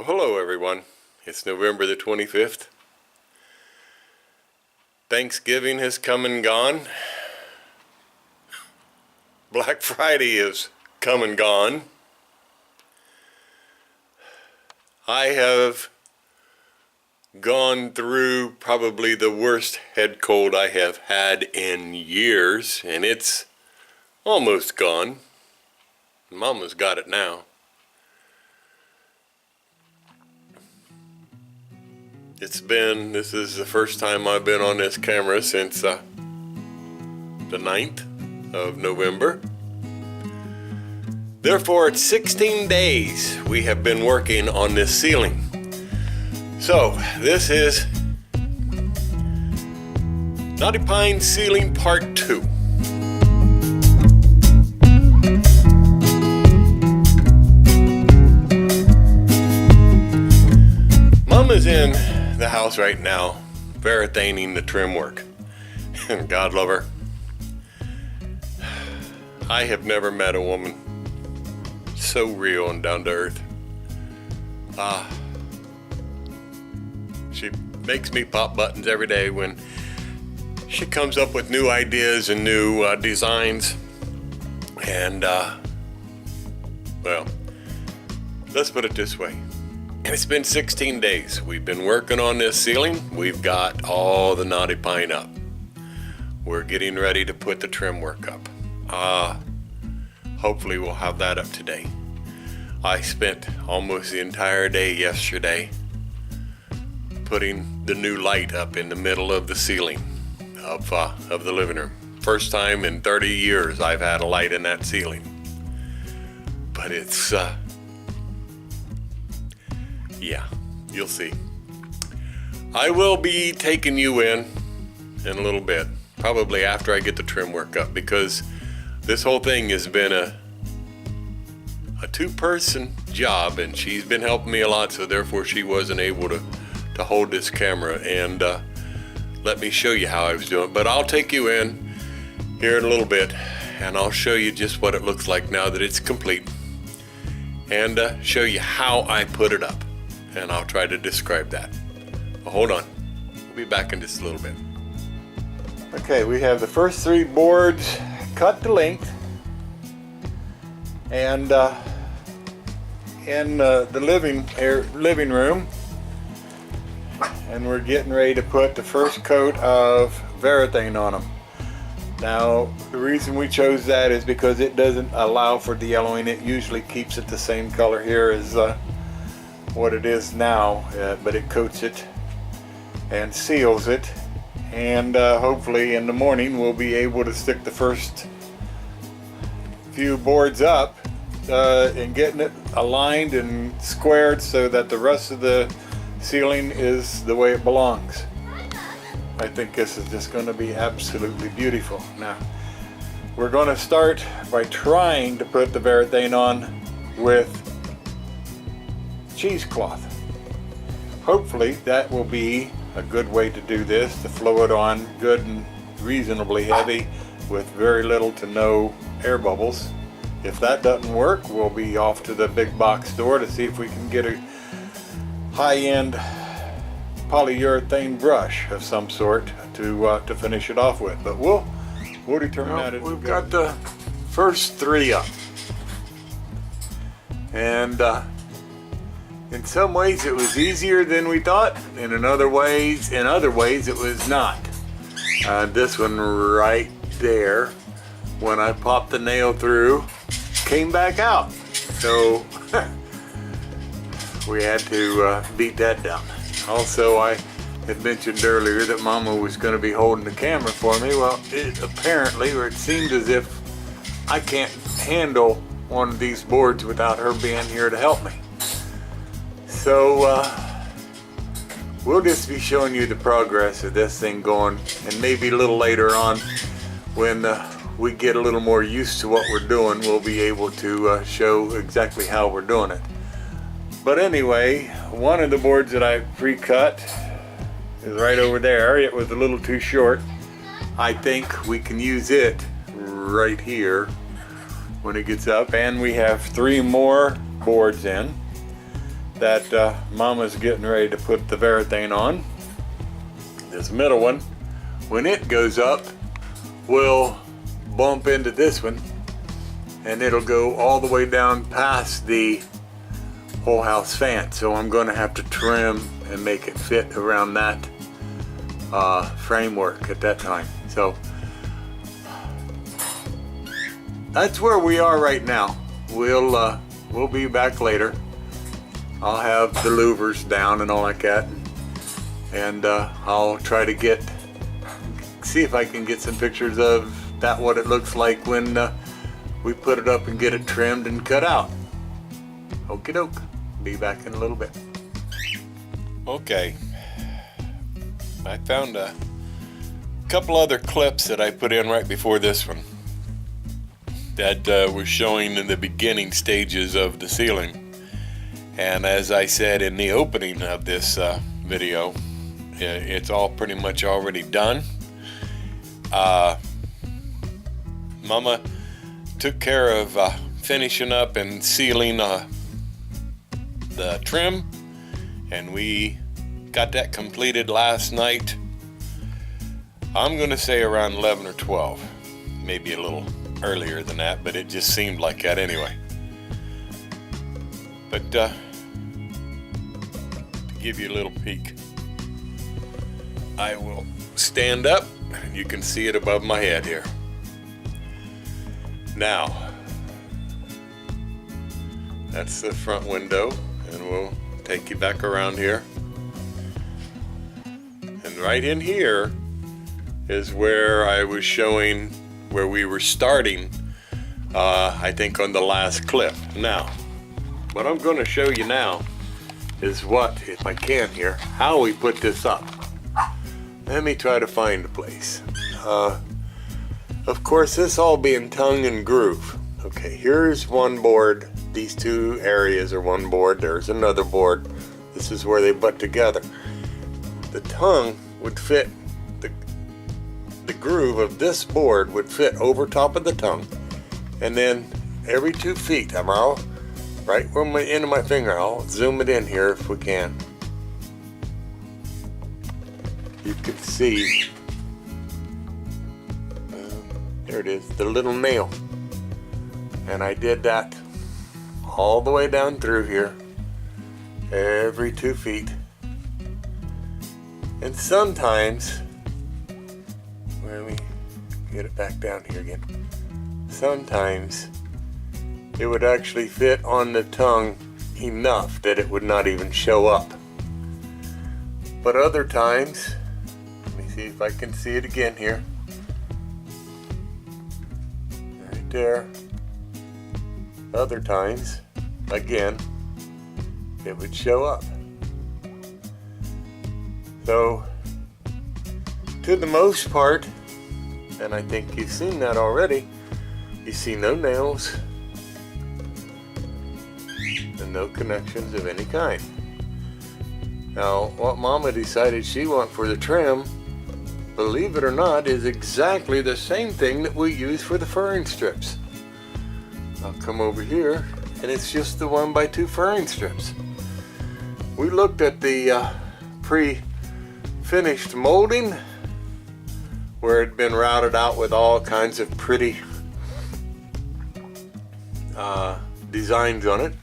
Well, hello everyone. It's November the 25th. Thanksgiving has come and gone. Black Friday is come and gone. I have gone through probably the worst head cold I have had in years, and it's almost gone. Mama's got it now. This is the first time I've been on this camera since the 9th of November. Therefore, it's 16 days we have been working on this ceiling. So, this is Knotty Pine Ceiling Part 2. Mama's in the house right now, verithaning the trim work. And God love her. I have never met a woman so real and down to earth. She makes me pop buttons every day when she comes up with new ideas and new designs. And well, let's put it this way. It's been 16 days. We've been working on this ceiling. We've got all the knotty pine up. We're getting ready to put the trim work up. Hopefully we'll have that up today. I spent almost the entire day yesterday putting the new light up in the middle of the ceiling of the living room. First time in 30 years I've had a light in that ceiling. But it's yeah, you'll see. I will be taking you in a little bit, probably after I get the trim work up, because this whole thing has been a two-person job, and she's been helping me a lot, so therefore she wasn't able to hold this camera and let me show you how I was doing. But I'll take you in here in a little bit, and I'll show you just what it looks like now that it's complete, and show you how I put it up. And I'll try to describe that. But hold on, we'll be back in just a little bit. Okay, we have the first 3 boards cut to length, and in the living room, and we're getting ready to put the first coat of varathane on them. Now, the reason we chose that is because it doesn't allow for de-yellowing. It usually keeps it the same color here as what it is now, but it coats it and seals it, and hopefully in the morning we'll be able to stick the first few boards up and getting it aligned and squared so that the rest of the ceiling is the way it belongs. I think this is just going to be absolutely beautiful. Now we're going to start by trying to put the varathane on with cheesecloth. Hopefully that will be a good way to do this, to flow it on good and reasonably heavy with very little to no air bubbles. If that doesn't work, we'll be off to the big box store to see if we can get a high-end polyurethane brush of some sort to finish it off with. But we'll determine that as we go. We've got the first 3 up, and in some ways it was easier than we thought, and in other ways it was not. This one right there, when I popped the nail through, came back out. So we had to beat that down. Also, I had mentioned earlier that Mama was going to be holding the camera for me. Well, it seemed as if I can't handle one of these boards without her being here to help me. So we'll just be showing you the progress of this thing going, and maybe a little later on when we get a little more used to what we're doing, we'll be able to show exactly how we're doing it. But anyway, one of the boards that I pre-cut is right over there. It was a little too short. I think we can use it right here when it gets up, and we have 3 more boards in. that Mama's getting ready to put the Varathane on. This middle one, when it goes up, will bump into this one, and it'll go all the way down past the whole house fan. So I'm going to have to trim and make it fit around that framework at that time. So that's where we are right now. We'll be back later. I'll have the louvers down and all like that, and I'll try to see if I can get some pictures of that, what it looks like when we put it up and get it trimmed and cut out. Okie doke. Be back in a little bit. Okay, I found a couple other clips that I put in right before this one that was showing in the beginning stages of the ceiling. And as I said in the opening of this video, it's all pretty much already done. Mama took care of finishing up and sealing the trim, and we got that completed last night. I'm gonna say around 11 or 12, maybe a little earlier than that, but it just seemed like that anyway. But to give you a little peek, I will stand up and you can see it above my head here. Now, that's the front window, and we'll take you back around here. And right in here is where I was showing where we were starting, I think on the last clip. Now, what I'm going to show you now is what, if I can here, how we put this up. Let me try to find a place. Of course, this all being tongue and groove. Okay, here's one board. These two areas are one board. There's another board. This is where they butt together. The tongue would fit, the groove of this board would fit over top of the tongue. And then every 2 feet, I'm all right where my end of my finger. I'll zoom it in here if we can. You can see, there it is, the little nail. And I did that all the way down through here, every 2 feet. And sometimes, let me get it back down here again. Sometimes it would actually fit on the tongue enough that it would not even show up. But other times, let me see if I can see it again here. Right there. Other times, again, it would show up. So, to the most part, and I think you've seen that already, you see no nails and no connections of any kind. Now, what Mama decided she wants for the trim, believe it or not, is exactly the same thing that we use for the furring strips. I'll come over here, and it's just the 1x2 furring strips. We looked at the pre-finished molding, where it had been routed out with all kinds of pretty designs on it,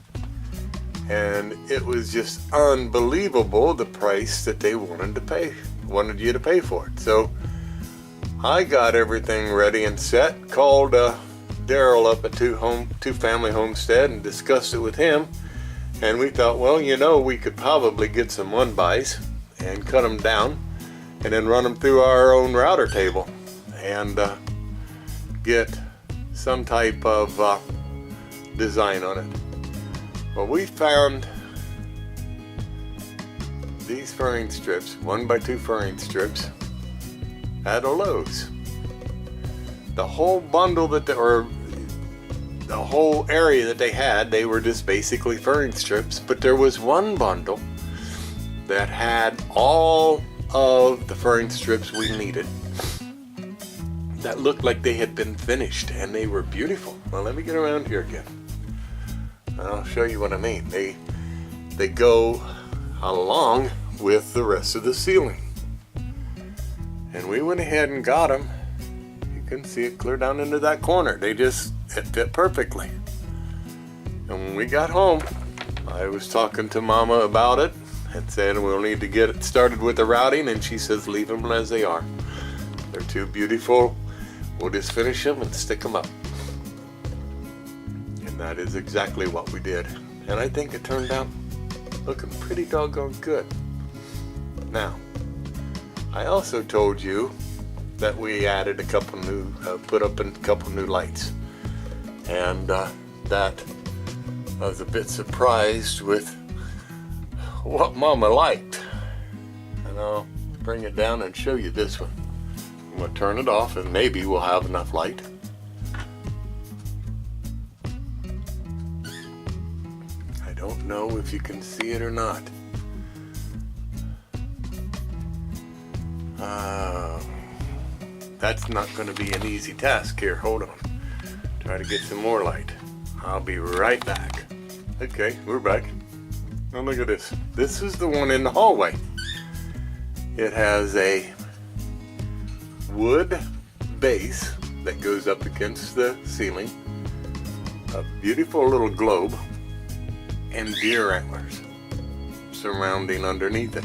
and it was just unbelievable the price that they wanted you to pay for it. So I got everything ready and set, called Daryl up at Two Family Homestead and discussed it with him, and we thought, well, you know, we could probably get some 1x and cut them down and then run them through our own router table and get some type of design on it. Well, we found these furring strips, 1x2 furring strips, at a Lowe's. The whole bundle or the whole area that they had, they were just basically furring strips, but there was one bundle that had all of the furring strips we needed that looked like they had been finished, and they were beautiful. Well, let me get around here again. I'll show you what I mean. they go along with the rest of the ceiling. And we went ahead and got them. You can see it clear down into that corner. It fit perfectly. And when we got home, I was talking to Mama about it and said we'll need to get it started with the routing, and she says leave them as they are. They're too beautiful. We'll just finish them and stick them up. And that is exactly what we did. And I think it turned out looking pretty doggone good. Now, I also told you that we added a couple new, put up a couple new lights. And that I was a bit surprised with what Mama liked. And I'll bring it down and show you this one. I'm going to turn it off and maybe we'll have enough light. I don't know if you can see it or not. That's not going to be an easy task here. Hold on. Try to get some more light. I'll be right back. Okay, we're back. Now look at this. This is the one in the hallway. It has a wood base that goes up against the ceiling, a beautiful little globe, and deer antlers surrounding underneath it.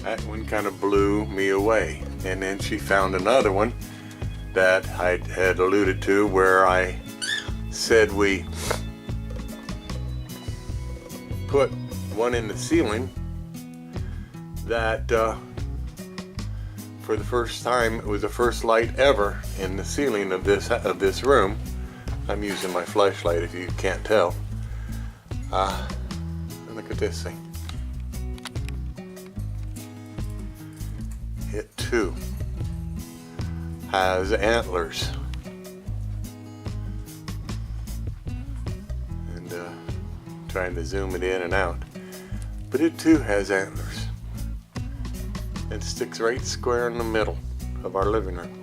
That one kind of blew me away. And then she found another one that I had alluded to, where I said we put one in the ceiling that for the first time, it was the first light ever in the ceiling of this room. I'm using my flashlight if you can't tell. Look at this thing. It too has antlers. And trying to zoom it in and out. But it too has antlers. It sticks right square in the middle of our living room.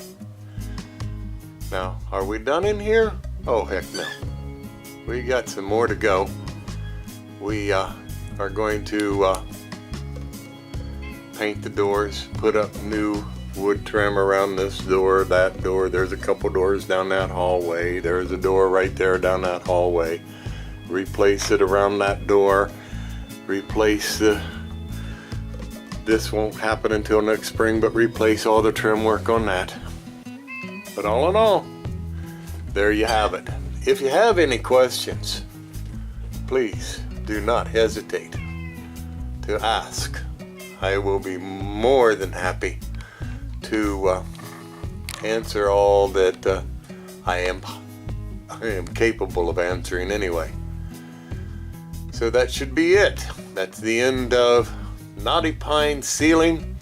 Now, are we done in here? Oh, heck no. We got some more to go. We are going to paint the doors, put up new wood trim around this door, that door. There's a couple doors down that hallway. There's a door right there down that hallway. Replace it around that door. Replace this won't happen until next spring, but replace all the trim work on that. But all in all, there you have it. If you have any questions, please do not hesitate to ask. I will be more than happy to answer all that I am capable of answering anyway. So that should be it. That's the end of Knotty Pine Ceiling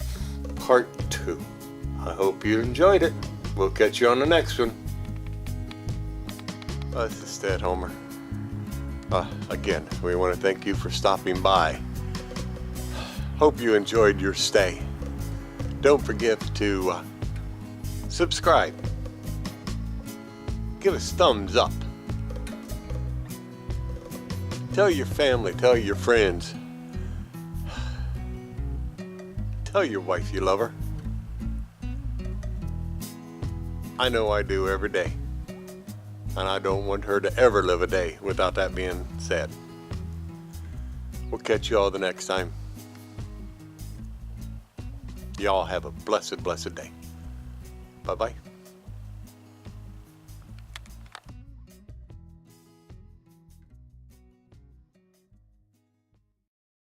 Part 2. I hope you enjoyed it. We'll catch you on the next one. This is Dad Homer. Again, we want to thank you for stopping by. Hope you enjoyed your stay. Don't forget to subscribe. Give us thumbs up. Tell your family, tell your friends. Tell your wife you love her. I know I do every day. And I don't want her to ever live a day without that being said. We'll catch you all the next time. Y'all have a blessed, blessed day. Bye-bye.